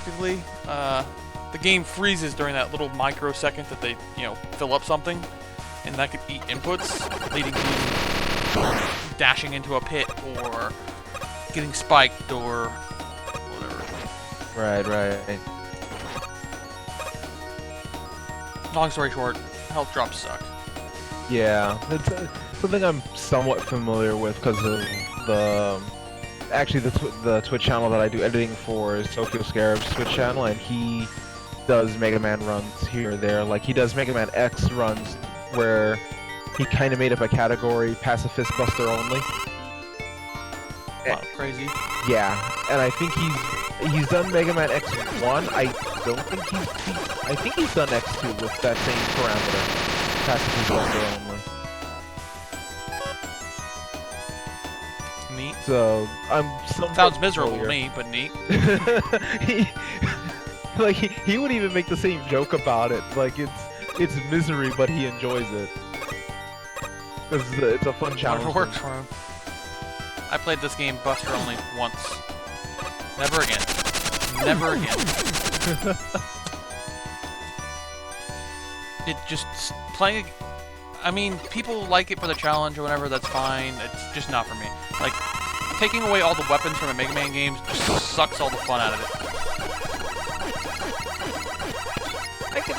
unexpectedly. The game freezes during that little microsecond that they, fill up something, and that could eat inputs, leading to dashing into a pit or getting spiked or whatever. Right. Long story short, health drops suck. Yeah, it's something I'm somewhat familiar with because of the Twitch channel that I do editing for is Tokyo Scarab's Twitch channel, and he does Mega Man runs here or there. Like, he does Mega Man X runs where he kind of made up a category, Pacifist Buster only. Wow, crazy. Yeah, and I think he's done Mega Man X1. I don't think I think he's done X2 with that same parameter, Pacifist Buster only. Neat. So I'm sounds miserable to me, but neat. he would even make the same joke about it. Like, it's misery, but he enjoys it. It's a fun challenge. Whatever works for him. I played this game Buster only once. Never again. Never again. It just playing. I mean, people like it for the challenge or whatever. That's fine. It's just not for me. Like, taking away all the weapons from a Mega Man game just sucks all the fun out of it.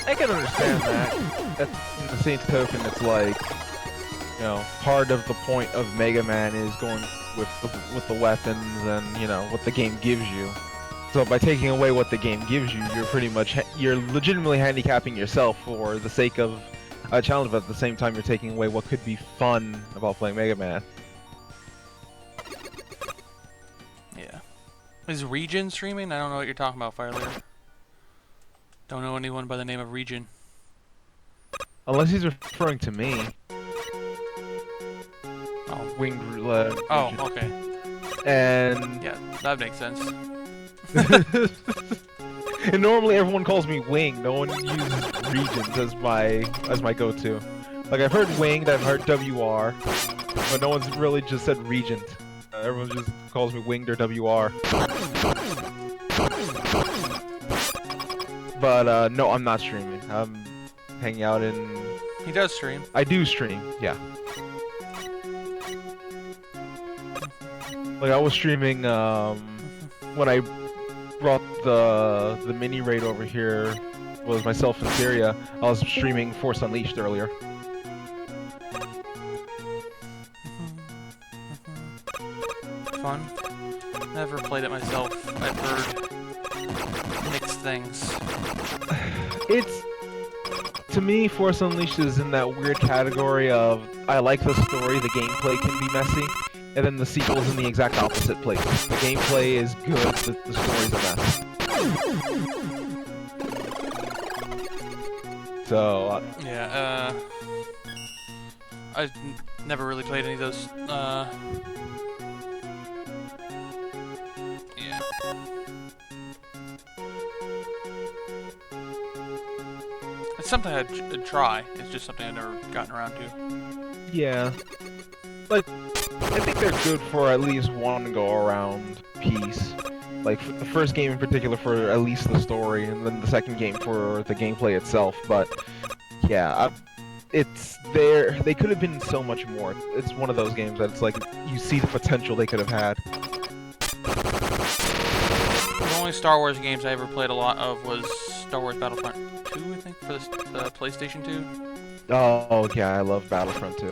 I can understand that. In the same token, it's like, part of the point of Mega Man is going with the weapons and what the game gives you. So by taking away what the game gives you, you're legitimately handicapping yourself for the sake of a challenge, but at the same time you're taking away what could be fun about playing Mega Man. Yeah. Is Region streaming? I don't know what you're talking about, Fireleader. Don't know anyone by the name of Region. Unless he's referring to me. Oh. Winged Roulette. Oh, okay. And yeah, that makes sense. And normally everyone calls me Wing. No one uses Regions as my go-to. Like, I've heard Winged, I've heard WR, but no one's really just said Regent. Everyone just calls me Winged or WR. But no, I'm not streaming. I'm hanging out in... He does stream. I do stream, yeah. Like, I was streaming when I brought the mini raid over here, was myself and Syria. I was streaming Force Unleashed earlier. Fun. Never played it myself. I've heard mixed things. It's, to me, Force Unleashed is in that weird category of, I like the story, the gameplay can be messy, and then the sequel's in the exact opposite place. The gameplay is good, the story's a mess. So, yeah, I've never really played any of those, yeah. It's something I'd try, it's just something I've never gotten around to. yeah. Like, I think they're good for at least one go-around piece. Like, the first game in particular for at least the story, and then the second game for the gameplay itself. But, yeah, it's there. They could have been so much more. It's one of those games that it's like, you see the potential they could have had. The only Star Wars games I ever played a lot of was Star Wars Battlefront 2, I think, for the PlayStation 2. Oh, yeah, I love Battlefront 2.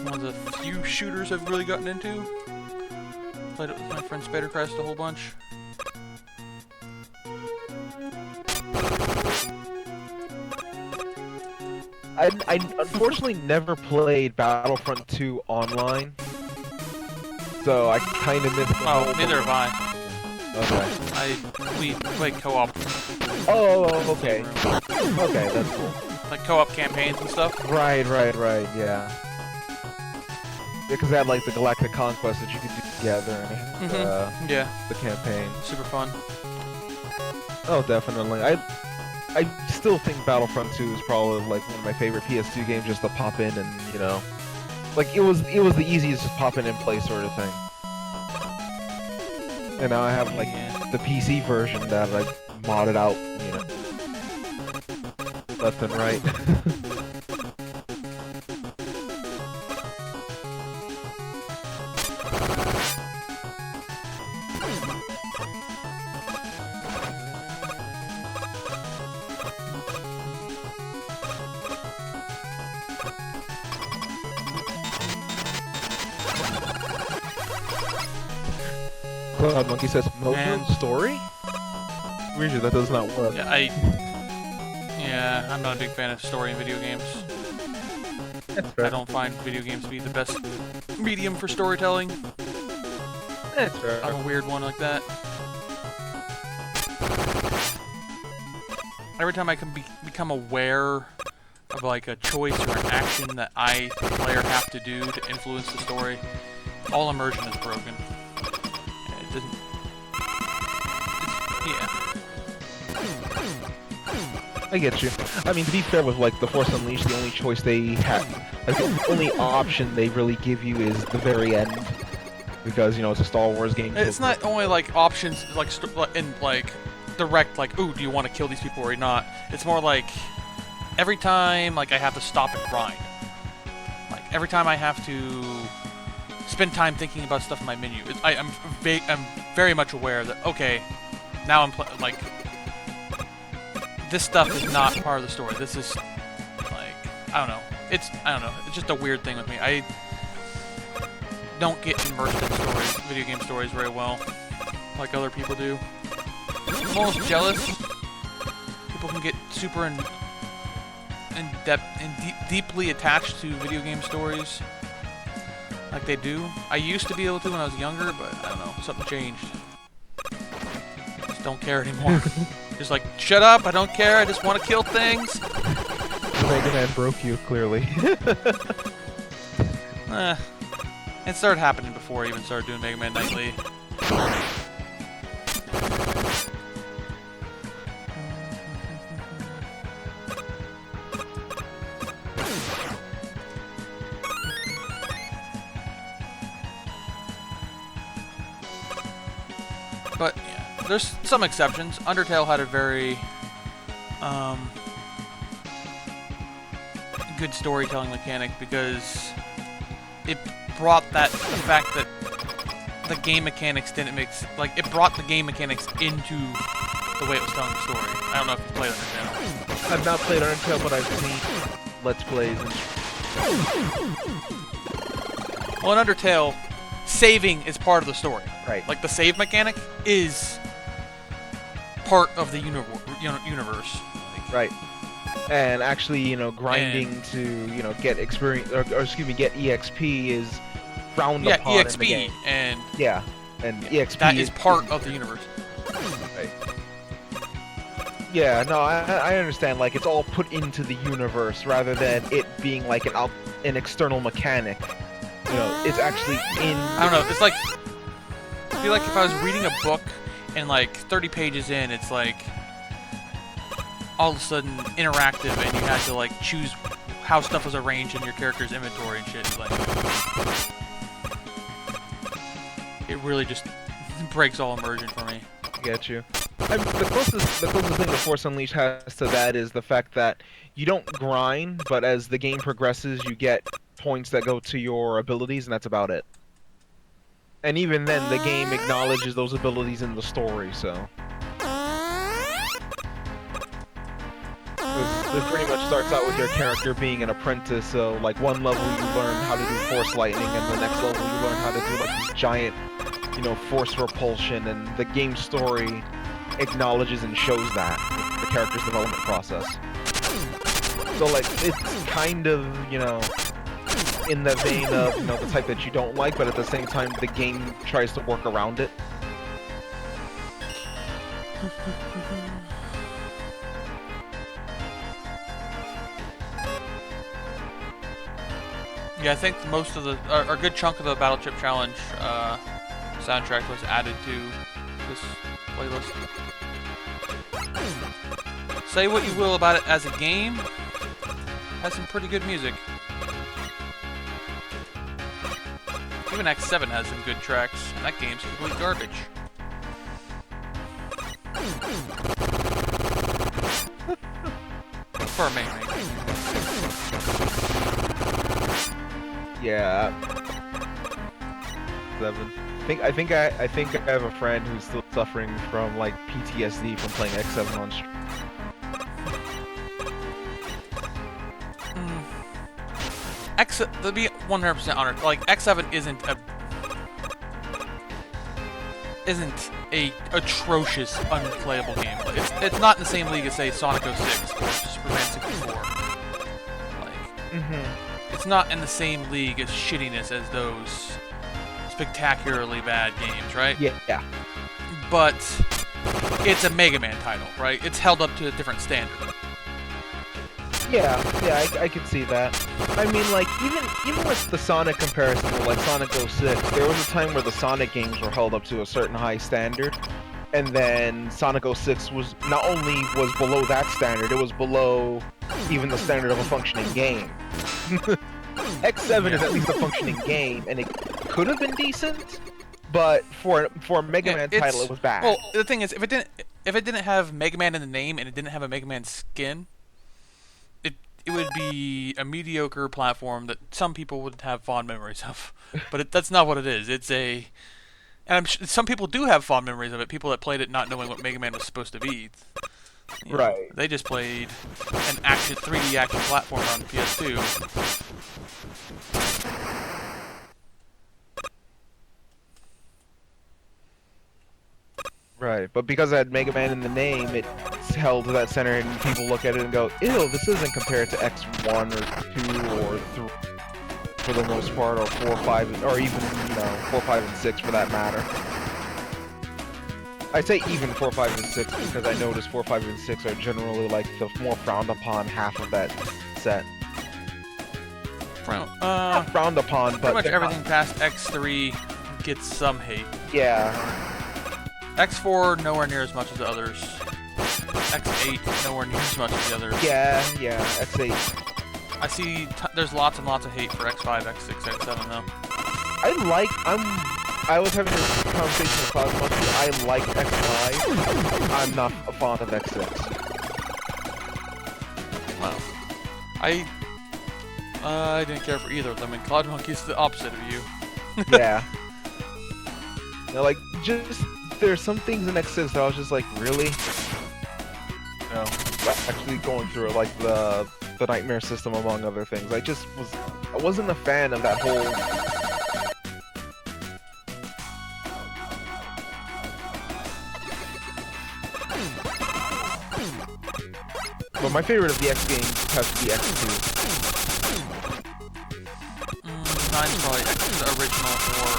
One of the few shooters I've really gotten into. Played it with my friend Spidercrest a whole bunch. I unfortunately never played Battlefront 2 online, so I kind of missed the Oh, neither have I. Okay. We played co-op. Oh, okay. Okay, that's cool. Like co-op campaigns and stuff. Right, yeah. Because they had like the Galactic Conquest that you could do together and yeah. the campaign. Super fun. Oh, definitely. I still think Battlefront 2 is probably like one of my favorite PS2 games just to pop in and, like it was the easiest to pop in and play sort of thing. And now I have like the PC version that I modded out, you know, left and right. Cloud Monkey says, Man. Mojo story? Weird, that does not work. Yeah, I'm not a big fan of story in video games. That's fair. I don't find video games to be the best medium for storytelling. That's fair. I'm a weird one like that. Every time I can become aware of like a choice or an action that I, the player, have to do to influence the story, all immersion is broken. It doesn't... yeah. I get you. I mean, to be fair with like the Force Unleashed, the only choice they have, like the only option they really give you is the very end, because you know it's a Star Wars game. It's not only like options like in like direct like, ooh, do you want to kill these people or not? It's more like every time like I have to stop and grind. Like every time I have to spend time thinking about stuff in my menu. I'm very much aware that okay, now I'm like. This stuff is not part of the story. This is, like, I don't know. It's just a weird thing with me. I don't get immersed in stories, video game stories very well, like other people do. I'm almost jealous. People can get super in-depth and deeply attached to video game stories, like they do. I used to be able to when I was younger, but I don't know. Something changed. Just don't care anymore. Just like, shut up, I don't care, I just want to kill things. Mega Man broke you, clearly. It started happening before I even started doing Mega Man Nightly. But, yeah, there's some exceptions. Undertale had a very good storytelling mechanic because it brought the fact that the game mechanics didn't mix, like, it brought the game mechanics into the way it was telling the story. I don't know if you've played Undertale. I've not played Undertale, but I've seen Let's Plays. Well, in Undertale, saving is part of the story. Right. Like, the save mechanic is part of the universe. Right. And actually, you know, grinding to, you know, get experience, or excuse me, get EXP is frowned upon EXP, in the game. and yeah, and EXP that is part of the universe. Right. Yeah, no, I understand. Like, it's all put into the universe rather than it being like an external mechanic. You know, it's actually in. I don't know. It's like, I feel like if I was reading a book and like 30 pages in, it's like all of a sudden interactive, and you had to like choose how stuff was arranged in your character's inventory and shit. It's like, it really just breaks all immersion for me. I get you. The closest thing the Force Unleashed has to that is the fact that you don't grind, but as the game progresses, you get points that go to your abilities, and that's about it. And even then, the game acknowledges those abilities in the story, so. It pretty much starts out with your character being an apprentice, so like one level you learn how to do force lightning, and the next level you learn how to do like this giant, you know, force repulsion, and the game story acknowledges and shows that with the character's development process. So like, it's kind of, you know, in the vein of, you know, the type that you don't like, but at the same time the game tries to work around it. Yeah, I think most of the, or a good chunk of the Battle Chip Challenge soundtrack was added to this playlist. Say what you will about it as a game, it has some pretty good music. Even X7 has some good tracks, and that game's complete garbage. For me. Yeah. 7. I think I have a friend who's still suffering from like PTSD from playing X7 on stream. To be 100% honest, like X7 isn't a atrocious, unplayable game. Like, it's not in the same league as say Sonic 06 or Superman 64. Like, it's not in the same league as shittiness as those spectacularly bad games, right? Yeah. But it's a Mega Man title, right? It's held up to a different standard. Yeah, I can see that. I mean, like, even with the Sonic comparison to, like, Sonic 06, there was a time where the Sonic games were held up to a certain high standard, and then Sonic 06 was, not only was below that standard, it was below even the standard of a functioning game. X7 is at least a functioning game, and it could have been decent, but for a Mega Man title, it was bad. Well, the thing is, if it didn't have Mega Man in the name, and it didn't have a Mega Man skin, it would be a mediocre platform that some people would have fond memories of. But that's not what it is. And some people do have fond memories of it, people that played it not knowing what Mega Man was supposed to be. Right. They just played an 3D action platform on the PS2. Right, but because it had Mega Man in the name, it's held to that center, and people look at it and go, ew, this isn't compared to X1 or 2 or 3 for the most part, or 4, 5, or even, 4, 5, and 6 for that matter. I say even 4, 5, and 6 because I notice 4, 5, and 6 are generally like the more frowned upon half of that set. Not frowned upon, but... Pretty much everything past X3 gets some hate. Yeah. X4, nowhere near as much as the others. X8, nowhere near as much as the others. Yeah, X8. I see there's lots and lots of hate for X5, X6, X7 though. I was having this conversation with Cosmos. I like X5. I'm not a fan of X6. Wow. I didn't care for either of them, and Cloud Monkey's the opposite of you. Yeah. Like, just... There's some things in X6 that I was just like, really? Actually going through it, like the nightmare system among other things. I wasn't a fan of that whole... But my favorite of the X games has to be X2. Mine's probably the original or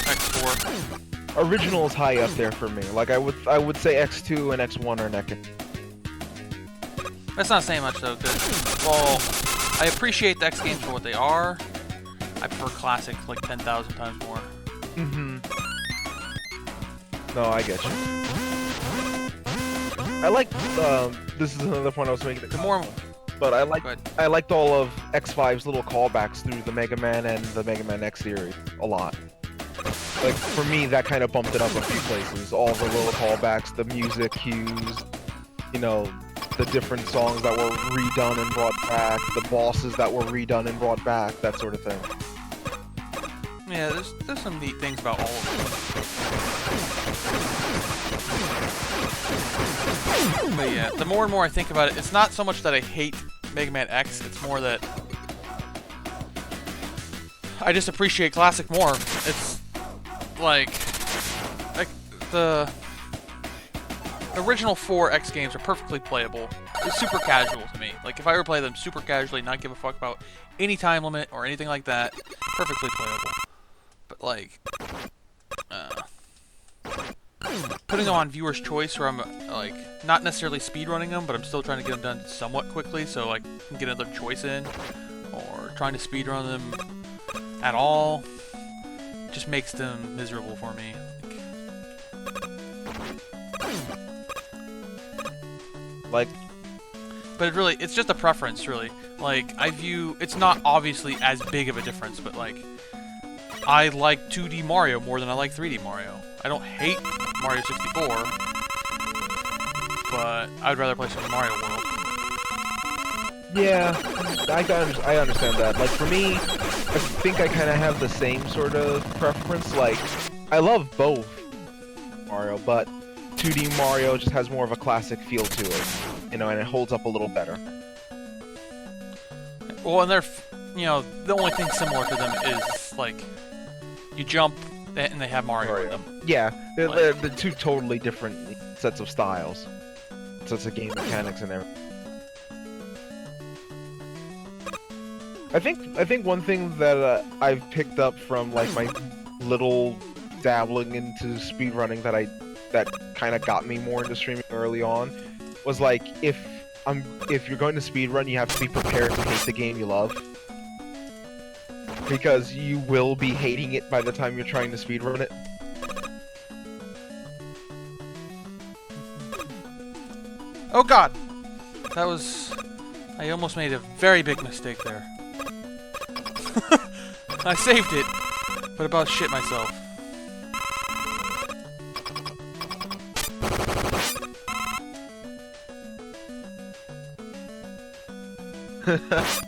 X4. Original is high up there for me. Like I would say X2 and X1 are neck and... That's not saying much though, because well, I appreciate the X games for what they are. I prefer classic like 10,000 times more. No, I get you. I like this is another point I was making. But I liked all of X5's little callbacks through the Mega Man and the Mega Man X series a lot. Like, for me, that kind of bumped it up a few places. All the little callbacks, the music cues, the different songs that were redone and brought back, the bosses that were redone and brought back, that sort of thing. Yeah, there's some neat things about all of them. But yeah, the more and more I think about it, it's not so much that I hate Mega Man X, it's more that I just appreciate Classic more. It's like the original 4 X games are perfectly playable. It's super casual to me. Like, if I were to play them super casually, not give a fuck about any time limit or anything like that, perfectly playable. But like, putting them on viewer's choice, where I'm like not necessarily speedrunning them, but I'm still trying to get them done somewhat quickly, so I can get another choice in, or trying to speedrun them at all, just makes them miserable for me. Like, but it's just a preference, really. Like, it's not obviously as big of a difference, but like, I like 2D Mario more than I like 3D Mario. I don't hate Mario 64, but I'd rather play Super Mario World. Yeah, I understand that. Like, for me, I think I kind of have the same sort of preference. Like, I love both Mario, but 2D Mario just has more of a classic feel to it, you know, and it holds up a little better. Well, and they're, you know, the only thing similar to them is, like, you jump and they have Mario in them. Yeah, they're two totally different sets of styles. Sets of game mechanics and everything. I think one thing that I've picked up from like my little dabbling into speedrunning that kind of got me more into streaming early on was like if you're going to speedrun, you have to be prepared to hate the game you love, because you will be hating it by the time you're trying to speedrun it. Oh god! I almost made a very big mistake there. I saved it, but about shit myself.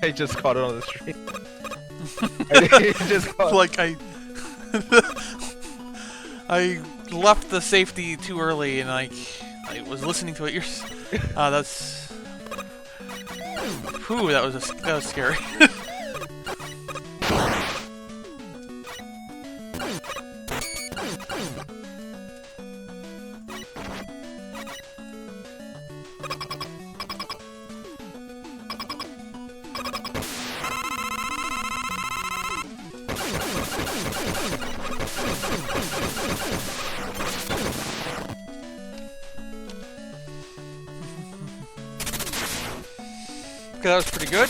I just caught it on the stream. I just caught Like I left the safety too early, and I was listening to it. That's. Whew, that was scary. Okay, that was pretty good.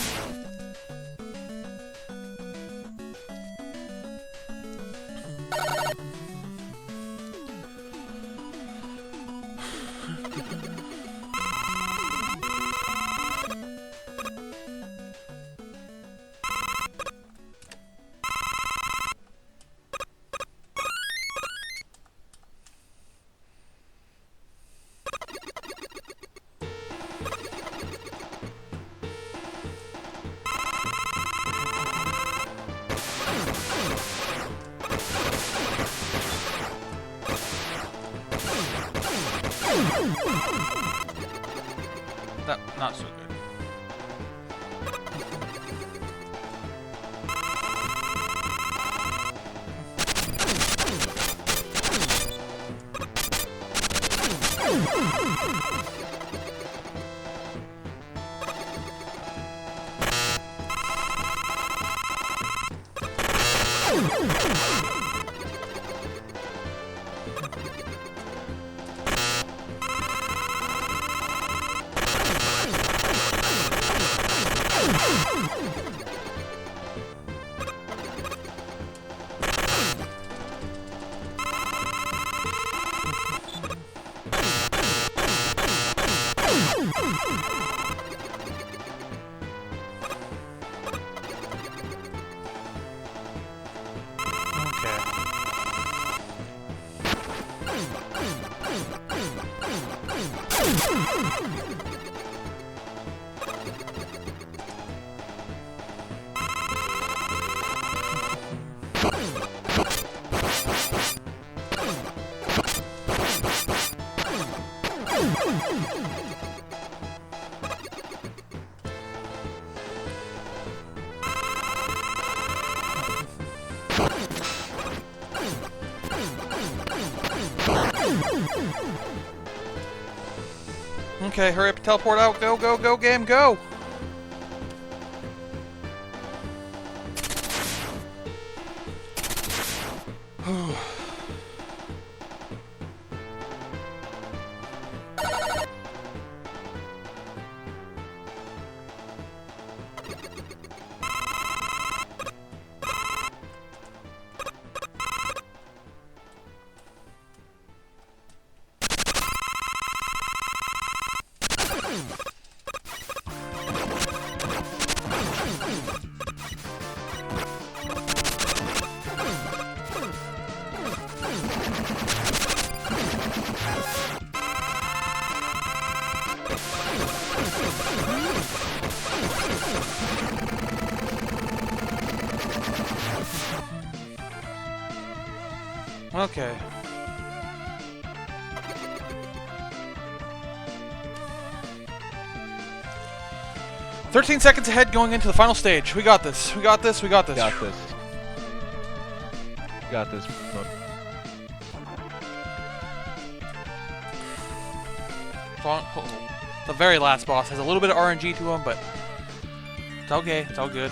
That not so good. Okay, hurry up, teleport out, go, go, go, game, go! Okay. "13 seconds ahead going into the final stage. We got this. We got this. We got this." Got this. Got this. The very last boss has a little bit of RNG to him, but it's okay. It's all good.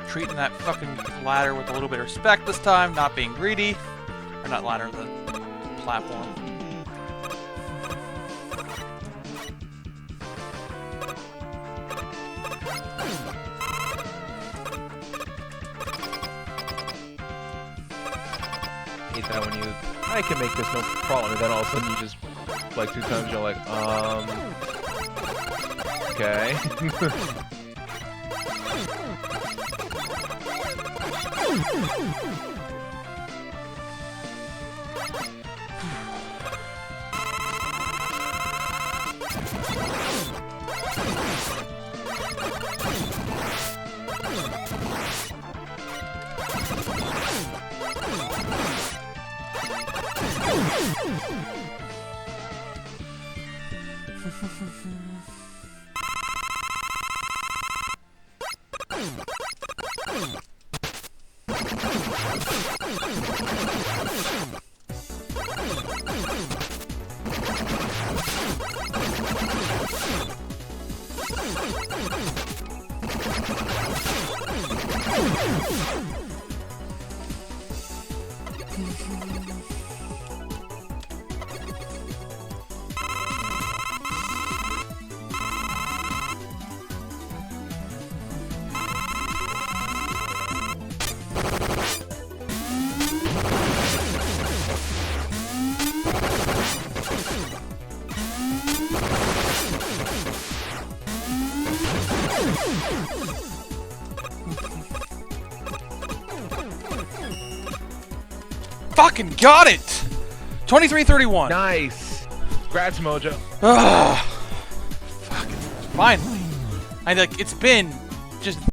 Treating that fucking ladder with a little bit of respect this time, not being greedy. Or not ladder, the platform. Hate that when you, I can make this no problem, and then all of a sudden you just, like 2 times, you're like, okay. Fucking got it! 23-31. Nice! Congrats, Mojo. Fucking finally. It's been just